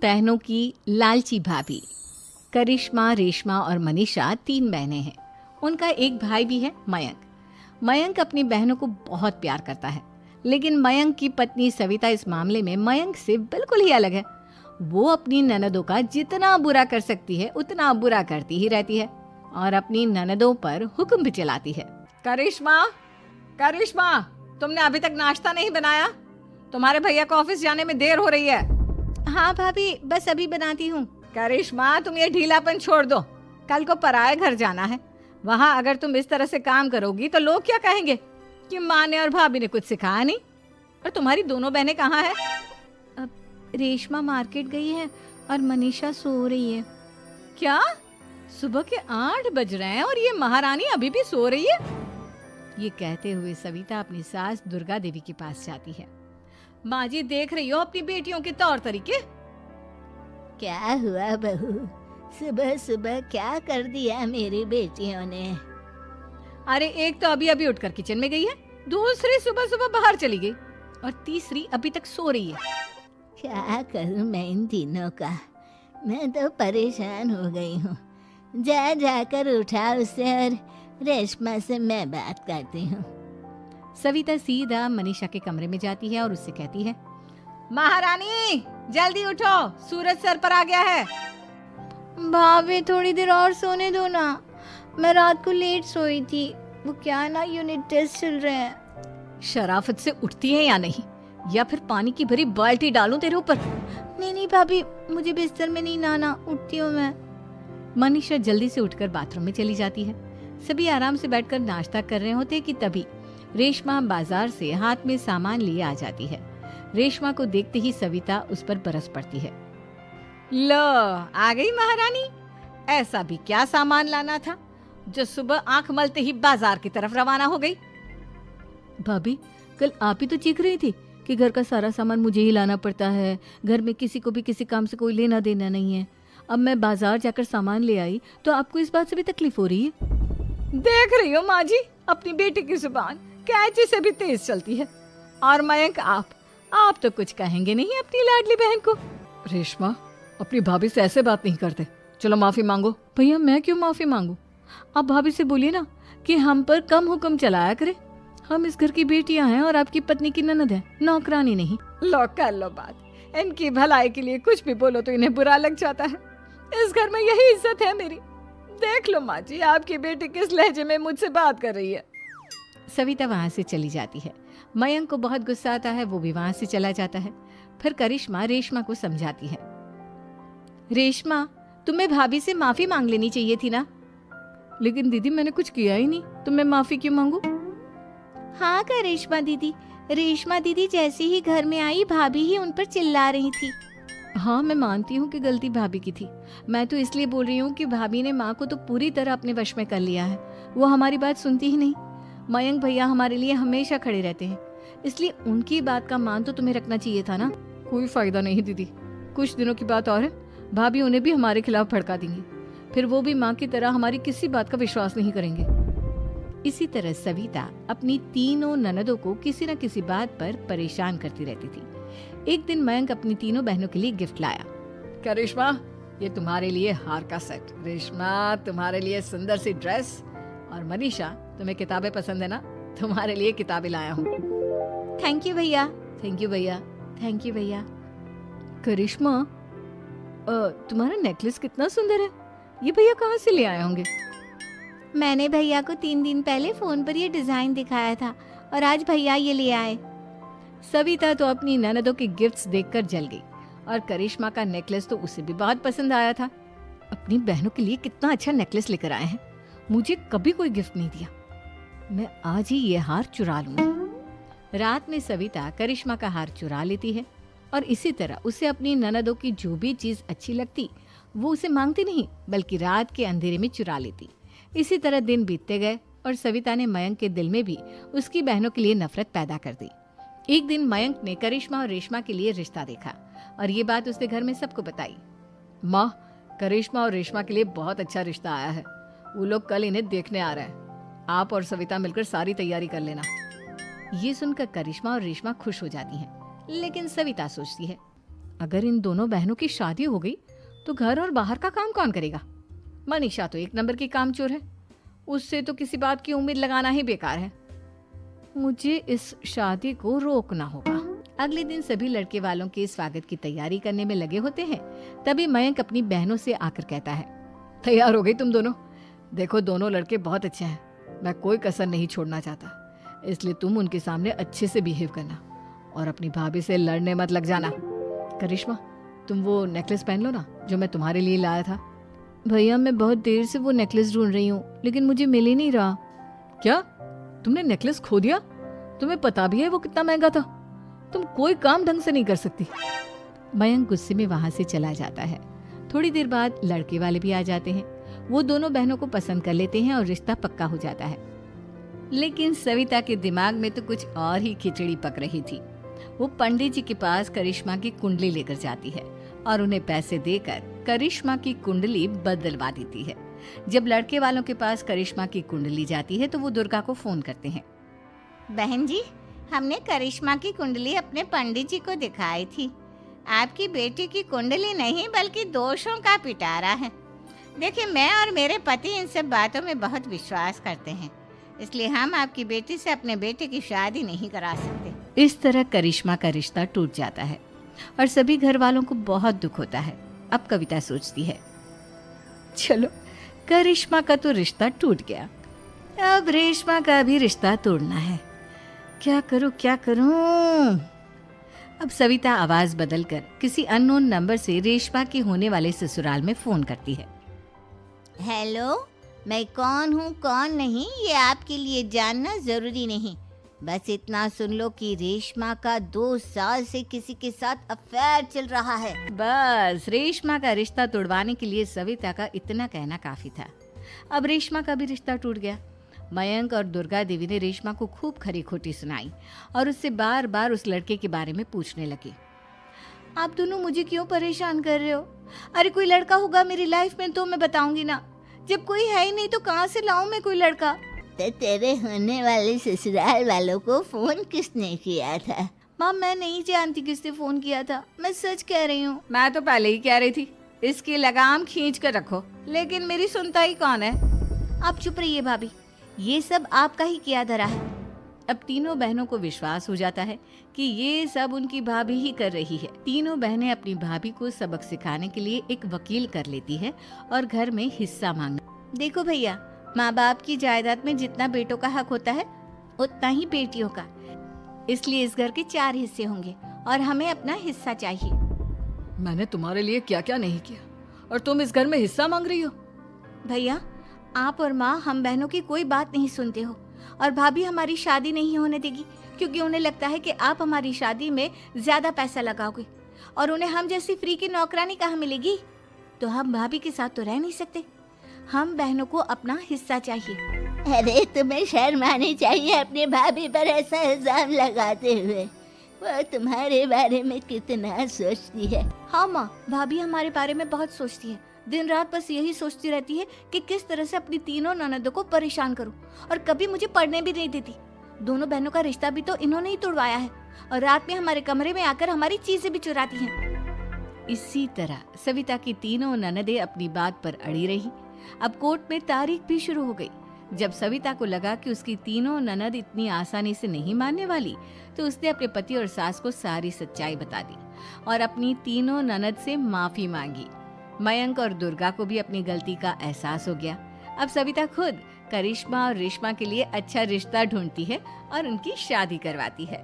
बहनों की लालची भाभी। करिश्मा, रेशमा और मनीषा 3 बहनें हैं। उनका एक भाई भी है, मयंक। मयंक अपनी बहनों को बहुत प्यार करता है, लेकिन मयंक की पत्नी सविता इस मामले में मयंक से बिल्कुल ही अलग है। वो अपनी ननदों का जितना बुरा कर सकती है उतना बुरा करती ही रहती है और अपनी ननदों पर हुक्म भी चलाती है। करिश्मा, करिश्मा, तुमने अभी तक नाश्ता नहीं बनाया? तुम्हारे भैया को ऑफिस जाने में देर हो रही है। हाँ भाभी, बस अभी बनाती हूँ। करिश्मा, तुम ये ढीलापन छोड़ दो। कल को पराए घर जाना है। वहाँ अगर तुम इस तरह से काम करोगी तो लोग क्या कहेंगे कि माँ ने और भाभी ने कुछ सिखाया नहीं। और तुम्हारी दोनों बहनें कहाँ हैं? अब रेशमा मार्केट गई है और मनीषा सो रही है। क्या? सुबह के 8 बज रहे हैं और ये महारानी अभी भी सो रही है? ये कहते हुए सविता अपनी सास दुर्गा देवी के पास जाती है। माँ जी, देख रही हो अपनी बेटियों के तौर तरीके? क्या हुआ बहू, सुबह सुबह क्या कर दिया मेरी बेटियों ने? अरे एक तो अभी अभी उठकर किचन में गई है, दूसरी सुबह सुबह बाहर चली गई और तीसरी अभी तक सो रही है। क्या करूं मैं इन तीनों का, मैं तो परेशान हो गई हूँ। जा जाकर उठा उसे और रेशमा से मैं बात करती हूँ। सविता सीधा मनीषा के कमरे में जाती है और उससे कहती है, महारानी जल्दी उठो, सूरज सर पर आ गया है। भाभी थोड़ी देर और सोने दो ना, मैं रात को लेट सोई थी। वो क्या ना, यूनिट टेस्ट चल रहे हैं। शराफत से उठती है या नहीं, या फिर पानी की भरी बाल्टी डालूं तेरे ऊपर? नहीं भाभी, मुझे बिस्तर में नहीं लाना, उठती हूँ मैं। मनीषा जल्दी से उठकर बाथरूम में चली जाती है। सभी आराम से बैठकर नाश्ता कर रहे होते कि तभी रेशमा बाजार से हाथ में सामान लिए आ जाती है। रेशमा को देखते ही सविता उस पर बरस पड़ती है। लो, आ गई महारानी। ऐसा भी क्या सामान लाना था जो सुबह आंख मलते ही बाजार की तरफ रवाना हो गई? भाभी, कल आप ही तो चीख रही थी कि घर का सारा सामान मुझे ही लाना पड़ता है, घर में किसी को भी किसी काम से कोई लेना देना नहीं है। अब मैं बाजार जाकर सामान ले आई तो आपको इस बात से भी तकलीफ हो रही है? देख रही हो माँ जी, अपनी बेटी की जुबान कैंची से भी तेज चलती है। और मयंक, आप तो कुछ कहेंगे नहीं अपनी लाडली बहन को। रेशमा, अपनी भाभी से ऐसे बात नहीं करते। चलो माफी मांगो। भैया, मैं क्यों माफी मांगू? आप भाभी से बोलिए ना कि हम पर कम हुक्म चलाया करे। हम इस घर की बेटियां हैं और आपकी पत्नी की ननद है, नौकरानी नहीं। लो कर लो बात। इनकी भलाई के लिए कुछ भी बोलो तो इन्हें बुरा लग जाता है। इस घर में यही इज्जत है मेरी। देख लो माँ जी, आपकी बेटी किस लहजे में मुझसे बात कर रही है। सविता वहां से चली जाती है। मयंक को बहुत गुस्सा आता है, वो भी वहां से चला जाता है। फिर करिश्मा रेशमा को समझाती है। रेशमा, तुम्हें भाभी से माफी मांग लेनी चाहिए थी ना। लेकिन दीदी, मैंने कुछ किया ही नहीं, तो मैं माफी क्यों मांगू? हाँ करिश्मा दीदी, रेशमा दीदी जैसे ही घर में आई भाभी ही उन पर चिल्ला रही थी। हाँ, मैं मानती हूँ कि गलती भाभी की थी। मैं तो इसलिए बोल रही हूँ कि भाभी ने माँ को तो पूरी तरह अपने वश में कर लिया है। वो हमारी बात सुनती ही नहीं। मयंक भैया हमारे लिए हमेशा खड़े रहते हैं, इसलिए उनकी बात का मान तो तुम्हें रखना चाहिए था ना। कोई फायदा नहीं दीदी, कुछ दिनों की बात और है, भाभी उन्हें भी हमारे खिलाफ भड़का देंगी। फिर वो भी माँ की तरह हमारी किसी बात का विश्वास नहीं करेंगे। इसी तरह सविता अपनी तीनों ननदों को किसी न किसी बात पर परेशान करती रहती थी। एक दिन मयंक अपनी तीनों बहनों के लिए गिफ्ट लाया। क्या रेशमा, ये तुम्हारे लिए हार का सेट। रेशमा, तुम्हारे लिए सुंदर सी ड्रेस। और मनीषा, तुम्हें किताबें पसंद है ना, तुम्हारे लिए किताबें लाया हूँ। थैंक यू भैया। थैंक यू भैया। थैंक यू भैया। करिश्मा, तुम्हारा नेकलेस कितना सुंदर है। ये भैया कहाँ से ले आए होंगे? मैंने भैया को 3 दिन पहले फोन पर ये डिजाइन दिखाया था और आज भैया ये ले आए। सविता तो अपनी ननदों के गिफ्ट्स देखकर जल गई और करिश्मा का नेकलेस तो उसे भी बहुत पसंद आया था। अपनी बहनों के लिए कितना अच्छा नेकलेस लेकर आए हैं, मुझे कभी कोई गिफ्ट नहीं दिया। मैं आज ही ये हार चुरा लूंगी। रात में सविता करिश्मा का हार चुरा लेती है और इसी तरह उसे अपनी ननदों की जो भी चीज अच्छी लगती वो उसे मांगती नहीं, बल्कि रात के अंधेरे में चुरा लेती। इसी तरह दिन बीतते गए और सविता ने मयंक के दिल में भी उसकी बहनों के लिए नफरत पैदा कर दी। एक दिन मयंक ने करिश्मा और रेशमा के लिए रिश्ता देखा और ये बात उसने घर में सबको बताई। माँ, करिश्मा और रेशमा के लिए बहुत अच्छा रिश्ता आया है। वो लोग कल इन्हें देखने आ रहे हैं। आप और सविता मिलकर सारी तैयारी कर लेना। ये सुनकर करिश्मा और रेशमा खुश हो जाती हैं, लेकिन सविता सोचती है, अगर इन दोनों बहनों की शादी हो गई तो घर और बाहर का काम कौन करेगा? मनीषा तो एक नंबर की कामचोर है, उससे तो किसी बात की उम्मीद लगाना ही बेकार है। मुझे इस शादी को रोकना होगा। अगले दिन सभी लड़के वालों के स्वागत की तैयारी करने में लगे होते हैं। तभी मयंक अपनी बहनों से आकर कहता है, तैयार हो गई तुम दोनों? देखो दोनों लड़के बहुत अच्छे हैं, मैं कोई कसर नहीं छोड़ना चाहता, इसलिए तुम उनके सामने अच्छे से बिहेव करना और अपनी भाभी से लड़ने मत लग जाना। करिश्मा, तुम वो नेकलेस पहन लो ना जो मैं तुम्हारे लिए लाया था। भैया मैं बहुत देर से वो नेकलेस ढूंढ रही हूँ, लेकिन मुझे मिल ही नहीं रहा। क्या तुमने नेकलेस खो दिया? तुम्हें पता भी है वो कितना महंगा था? तुम कोई काम ढंग से नहीं कर सकती। मयंक गुस्से में वहां से चला जाता है। थोड़ी देर बाद लड़के वाले भी आ जाते हैं। वो दोनों बहनों को पसंद कर लेते हैं और रिश्ता पक्का हो जाता है। लेकिन सविता के दिमाग में तो कुछ और ही खिचड़ी पक रही थी। वो पंडित जी के पास करिश्मा की कुंडली लेकर जाती है और उन्हें पैसे देकर करिश्मा की कुंडली बदलवा देती है। जब लड़के वालों के पास करिश्मा की कुंडली जाती है तो वो दुर्गा को फोन करते हैं। बहन जी, हमने करिश्मा की कुंडली अपने पंडित जी को दिखाई थी। आपकी बेटी की कुंडली नहीं बल्कि दोषों का पिटारा है। देखिए, मैं और मेरे पति इन सब बातों में बहुत विश्वास करते हैं, इसलिए हम आपकी बेटी से अपने बेटे की शादी नहीं करा सकते। इस तरह करिश्मा का रिश्ता टूट जाता है और सभी घर वालों को बहुत दुख होता है। अब कविता सोचती है, चलो करिश्मा का तो रिश्ता टूट गया, अब रेशमा का भी रिश्ता तोड़ना है। क्या करूं? अब सविता आवाज बदलकर किसी अननोन नंबर से रेशमा के होने वाले ससुराल में फोन करती है। हेलो, मैं कौन हूँ कौन नहीं ये आपके लिए जानना जरूरी नहीं। बस इतना सुन लो कि रेशमा का 2 साल से किसी के साथ अफेयर चल रहा है। बस रेशमा का रिश्ता तोड़वाने के लिए सविता का इतना कहना काफी था। अब रेशमा का भी रिश्ता टूट गया। मयंक और दुर्गा देवी ने रेशमा को खूब खरी खोटी सुनाई और उससे बार बार उस लड़के के बारे में पूछने लगे। आप दोनों मुझे क्यों परेशान कर रहे हो? अरे कोई लड़का होगा मेरी लाइफ में तो मैं बताऊंगी ना, जब कोई है ही नहीं तो कहाँ से लाऊं मैं कोई लड़का? तो तेरे होने वाले ससुराल वालों को फोन किसने किया था? माँ मैं नहीं जानती किसने फोन किया था, मैं सच कह रही हूँ। मैं तो पहले ही कह रही थी इसकी लगाम खींच कर रखो, लेकिन मेरी सुनता ही कौन है। आप चुप रहिए भाभी, ये सब आपका ही किया धरा है। अब तीनों बहनों को विश्वास हो जाता है कि ये सब उनकी भाभी ही कर रही है। तीनों बहनें अपनी भाभी को सबक सिखाने के लिए एक वकील कर लेती है और घर में हिस्सा मांगना। देखो भैया, माँ बाप की जायदाद में जितना बेटों का हक होता है उतना ही बेटियों का, इसलिए इस घर के 4 हिस्से होंगे और हमें अपना हिस्सा चाहिए। मैंने तुम्हारे लिए क्या क्या नहीं किया और तुम इस घर में हिस्सा मांग रही हो? भैया, आप और माँ हम बहनों की कोई बात नहीं सुनते हो और भाभी हमारी शादी नहीं होने देगी क्योंकि उन्हें लगता है कि आप हमारी शादी में ज्यादा पैसा लगाओगे और उन्हें हम जैसी फ्री की नौकरानी कहाँ मिलेगी। तो हम भाभी के साथ तो रह नहीं सकते, हम बहनों को अपना हिस्सा चाहिए। अरे तुम्हें शर्म आनी चाहिए अपने भाभी पर ऐसा इल्जाम लगाते हुए। वो तुम्हारे बारे में कितना सोचती है। हाँ माँ, भाभी हमारे बारे में बहुत सोचती है, दिन रात बस यही सोचती रहती है कि किस तरह से अपनी तीनों ननदों को परेशान करूं और कभी मुझे पढ़ने भी नहीं देती। दोनों बहनों का रिश्ता भी तो इन्होंने ही तोड़वाया है और रात में हमारे कमरे में आकर हमारी चीजें भी चुराती हैं। इसी तरह सविता की तीनों ननदें अपनी बात पर अड़ी रही। अब कोर्ट में तारीख भी शुरू हो गई। जब सविता को लगा कि उसकी तीनों ननद इतनी आसानी से नहीं मानने वाली, तो उसने अपने पति और सास को सारी सच्चाई बता दी और अपनी तीनों ननद से माफी मांगी। मयंक और दुर्गा को भी अपनी गलती का एहसास हो गया। अब सविता खुद करिश्मा और रेशमा के लिए अच्छा रिश्ता ढूंढती है और उनकी शादी करवाती है।